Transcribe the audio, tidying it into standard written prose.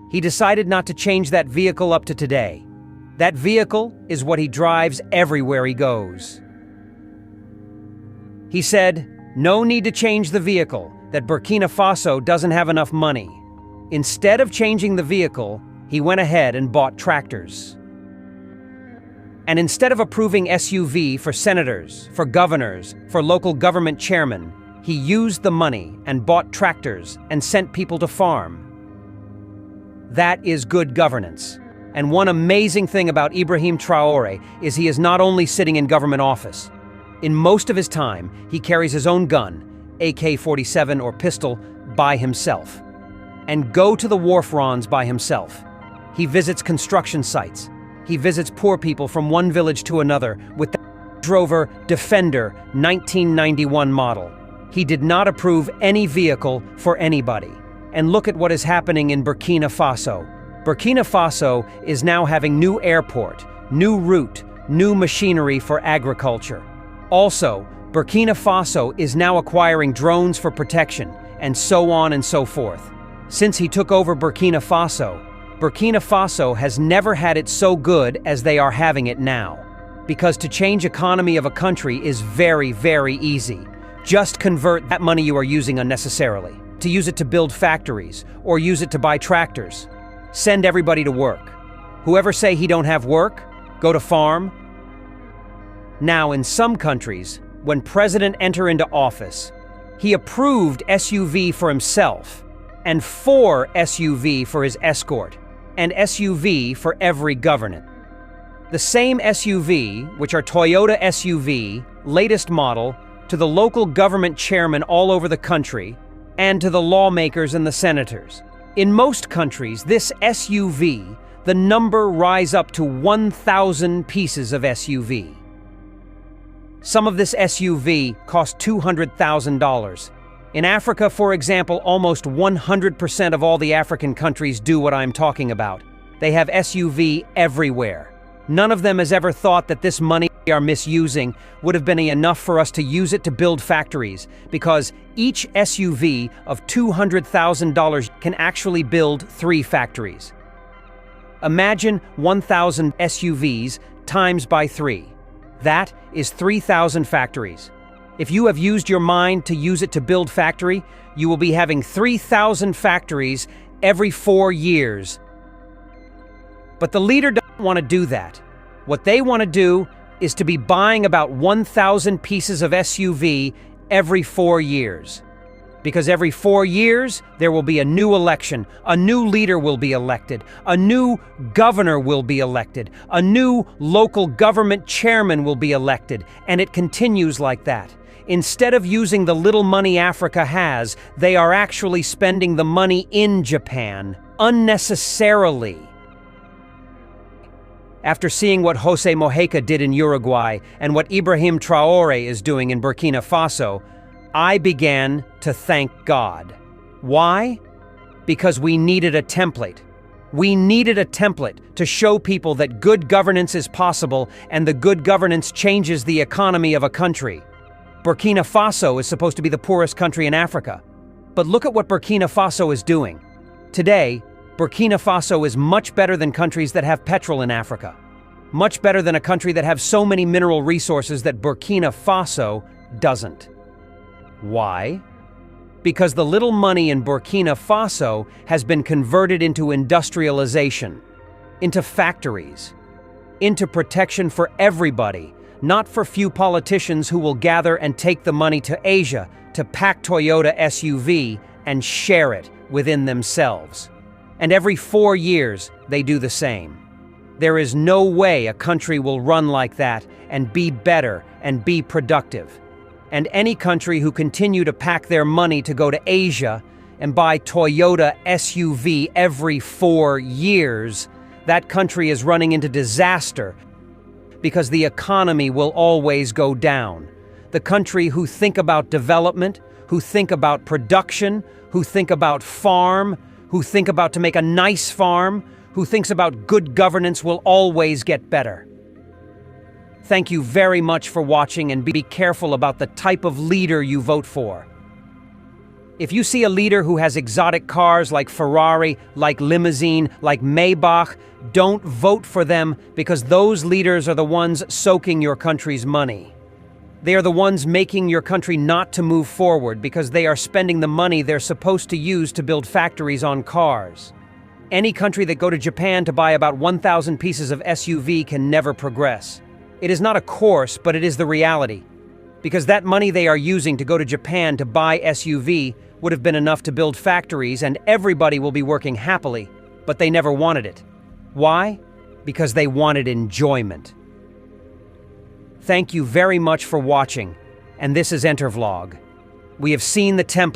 He decided not to change that vehicle up to today. That vehicle is what he drives everywhere he goes. He said, no need to change the vehicle, that Burkina Faso doesn't have enough money. Instead of changing the vehicle, he went ahead and bought tractors. And instead of approving SUV for senators, for governors, for local government chairmen, he used the money and bought tractors and sent people to farm. That is good governance. And one amazing thing about Ibrahim Traoré is he is not only sitting in government office. In most of his time, he carries his own gun, AK-47 or pistol, by himself, and go to the war fronts by himself. He visits construction sites. He visits poor people from one village to another with the Rover Defender 1991 model. He did not approve any vehicle for anybody. And look at what is happening in Burkina Faso. Burkina Faso is now having new airport, new route, new machinery for agriculture. Also, Burkina Faso is now acquiring drones for protection, and so on and so forth. Since he took over Burkina Faso has never had it so good as they are having it now. Because to change economy of a country is very, very easy. Just convert that money you are using unnecessarily, to use it to build factories, or use it to buy tractors. Send everybody to work. Whoever say he don't have work, go to farm. Now, in some countries, when president enter into office, he approved SUV for himself, and 4 SUV for his escort, and SUV for every government. The same SUV, which are Toyota SUV, latest model, to the local government chairman all over the country, and to the lawmakers and the senators. In most countries, this SUV, the number rise up to 1,000 pieces of SUV. Some of this SUV cost $200,000. In Africa, for example, almost 100% of all the African countries do what I'm talking about. They have SUV everywhere. None of them has ever thought that this money we are misusing would have been enough for us to use it to build factories, because each SUV of $200,000 can actually build 3 factories. Imagine 1,000 SUVs times by 3. That is 3,000 factories. If you have used your mind to use it to build factory, you will be having 3,000 factories every 4 years. But the leader doesn't want to do that. What they want to do is to be buying about 1,000 pieces of SUV every 4 years. Because every 4 years, there will be a new election, a new leader will be elected, a new governor will be elected, a new local government chairman will be elected, and it continues like that. Instead of using the little money Africa has, they are actually spending the money in Japan, unnecessarily. After seeing what José Mojica did in Uruguay and what Ibrahim Traoré is doing in Burkina Faso, I began to thank God. Why? Because we needed a template. We needed a template to show people that good governance is possible and the good governance changes the economy of a country. Burkina Faso is supposed to be the poorest country in Africa. But look at what Burkina Faso is doing. Today, Burkina Faso is much better than countries that have petrol in Africa. Much better than a country that have so many mineral resources that Burkina Faso doesn't. Why? Because the little money in Burkina Faso has been converted into industrialization, into factories, into protection for everybody, not for few politicians who will gather and take the money to Asia to pack Toyota SUV and share it within themselves. And every 4 years, they do the same. There is no way a country will run like that and be better and be productive. And any country who continue to pack their money to go to Asia and buy Toyota SUV every 4 years, that country is running into disaster because the economy will always go down. The country who think about development, who think about production, who think about farm, who think about to make a nice farm, who thinks about good governance will always get better. Thank you very much for watching, and be careful about the type of leader you vote for. If you see a leader who has exotic cars like Ferrari, like limousine, like Maybach, don't vote for them because those leaders are the ones soaking your country's money. They are the ones making your country not to move forward because they are spending the money they're supposed to use to build factories on cars. Any country that go to Japan to buy about 1,000 pieces of SUV can never progress. It is not a course, but it is the reality. Because that money they are using to go to Japan to buy SUV would have been enough to build factories and everybody will be working happily, but they never wanted it. Why? Because they wanted enjoyment. Thank you very much for watching, and this is Entervlog. We have seen the template.